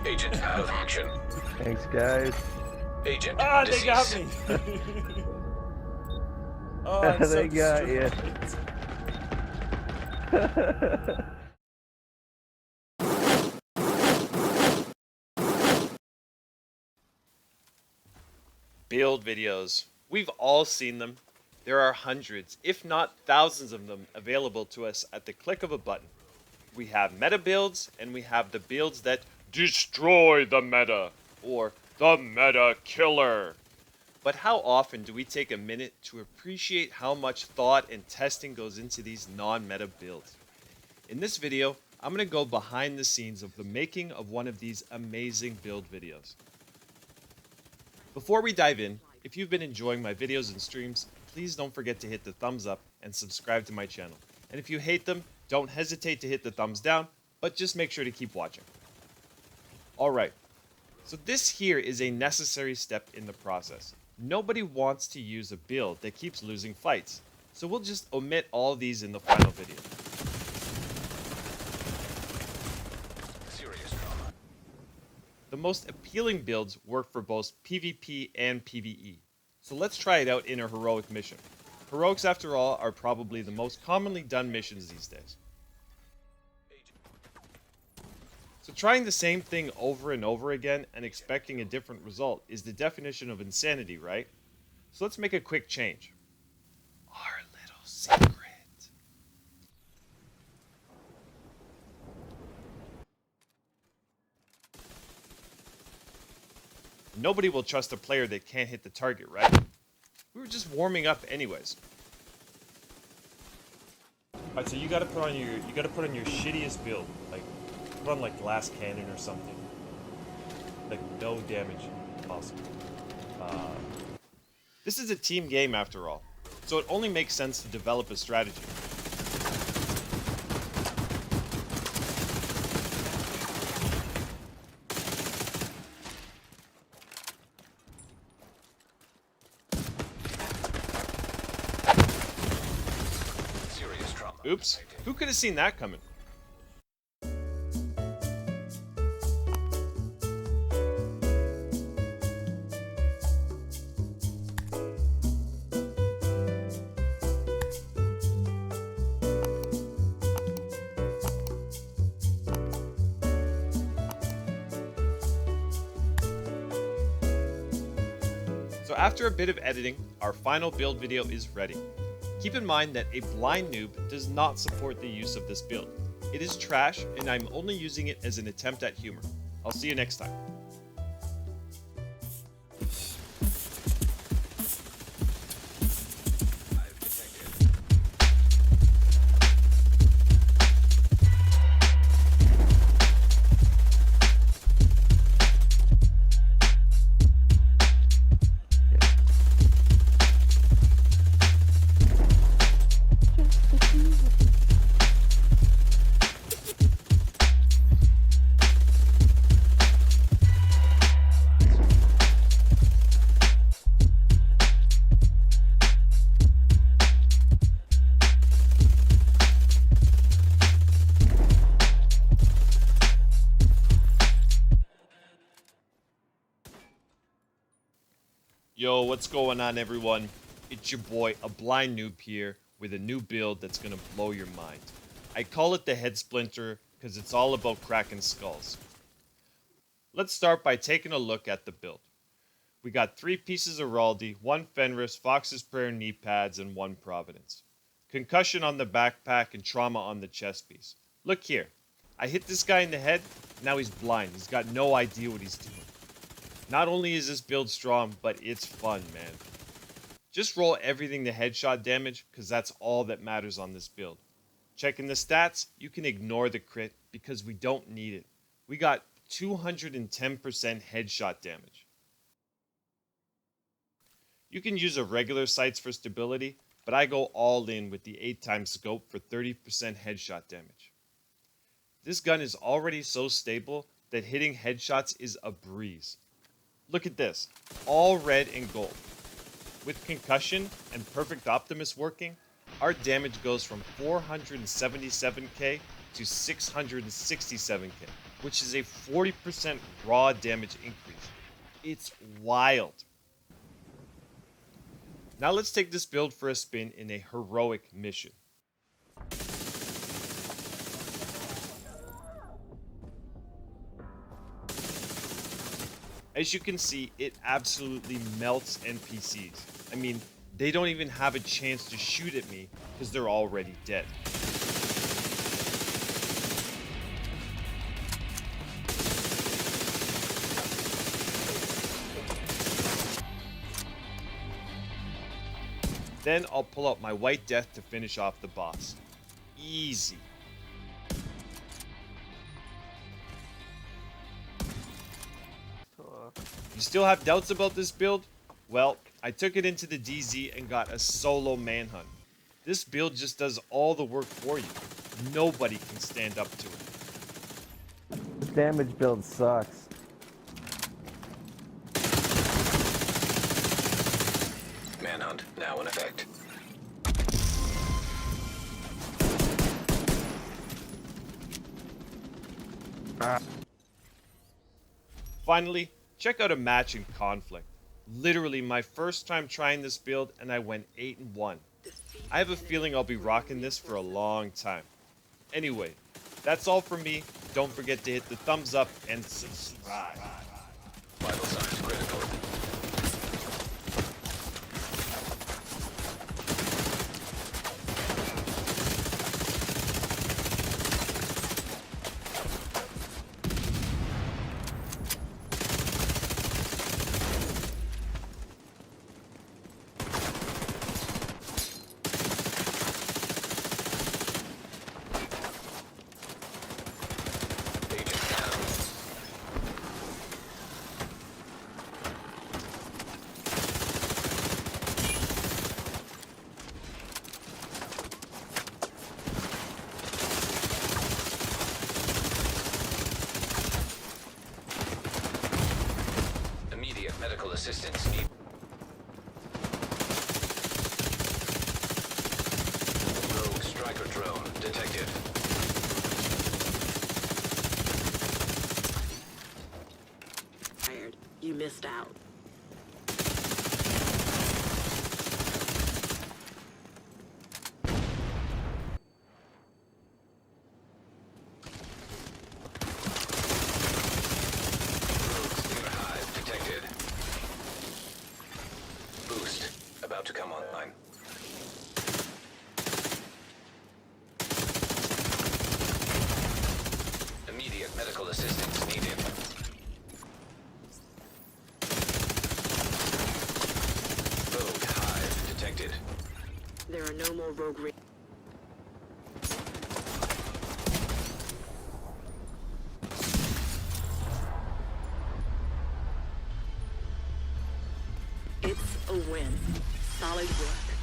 Agent out of action. Thanks, guys. Agent Ah, they deceased. got me. Oh, I'm so They got you. distraught. Build videos. We've all seen them. There are hundreds, if not thousands of them available to us at the click of a button. We have meta builds, and we have the builds that destroy the meta, or the meta killer. But how often do we take a minute to appreciate how much thought and testing goes into these non-meta builds? In this video, I'm going to go behind the scenes of the making of one of these amazing build videos. Before we dive in, if you've been enjoying my videos and streams, please don't forget to hit the thumbs up and subscribe to my channel. And if you hate them, don't hesitate to hit the thumbs down, but just make sure to keep watching. Alright, so this here is a necessary step in the process. Nobody wants to use a build that keeps losing fights, so we'll just omit all these in the final video. Serious trauma. The most appealing builds work for both PvP and PvE, so let's try it out in a heroic mission. Heroics, after all, are probably the most commonly done missions these days. So trying the same thing over and over again and expecting a different result is the definition of insanity, right? So let's make a quick change. Our little secret. Nobody will trust a player that can't hit the target, right? We were just warming up anyways. Alright, so you gotta put on your shittiest build. Like put on like glass cannon or something. Like no damage possible. This is a team game after all, so it only makes sense to develop a strategy. Serious trauma. Oops, who could have seen that coming? So after a bit of editing, our final build video is ready. Keep in mind that a blind noob does not support the use of this build. It is trash, and I'm only using it as an attempt at humor. I'll see you next time. I've detected. Yo, what's going on, everyone? It's your boy, a blind noob here, with a new build that's gonna blow your mind. I call it the head splinter because it's all about cracking skulls. Let's start by taking a look at the build. We got 3 pieces of Raldi, 1 Fenris, Fox's Prayer knee pads, and 1 Providence. Concussion on the backpack and trauma on the chest piece. Look here. I hit this guy in the head, now he's blind. He's got no idea what he's doing. Not only is this build strong, but it's fun, man. Just roll everything to headshot damage, because that's all that matters on this build. Checking the stats, you can ignore the crit, because we don't need it. We got 210% headshot damage. You can use a regular sights for stability, but I go all in with the 8x scope for 30% headshot damage. This gun is already so stable that hitting headshots is a breeze. Look at this, all red and gold. With concussion and perfect Optimus working, our damage goes from 477k to 667k. which is a 40% raw damage increase. It's wild. Now let's take this build for a spin in a heroic mission. As you can see, it absolutely melts NPCs. I mean, they don't even have a chance to shoot at me because they're already dead. Then I'll pull out my White Death to finish off the boss. Easy. You still have doubts about this build? Well, I took it into the DZ and got a solo manhunt. This build just does all the work for you. Nobody can stand up to it. This damage build sucks. Manhunt now in effect. Finally, check out a match in Conflict. Literally my first time trying this build and I went 8-1. I have a feeling I'll be rocking this for a long time. Anyway, that's all from me. Don't forget to hit the thumbs up and subscribe. Vital signs critical. Agent down. Immediate medical assistance needed. Rogue striker drone detected. Tired. You missed out. Rogue stinger hive detected. Boost about to come online. Immediate medical assistance needed. Rogue hive detected. There are no more rogue It's a win. Solid work.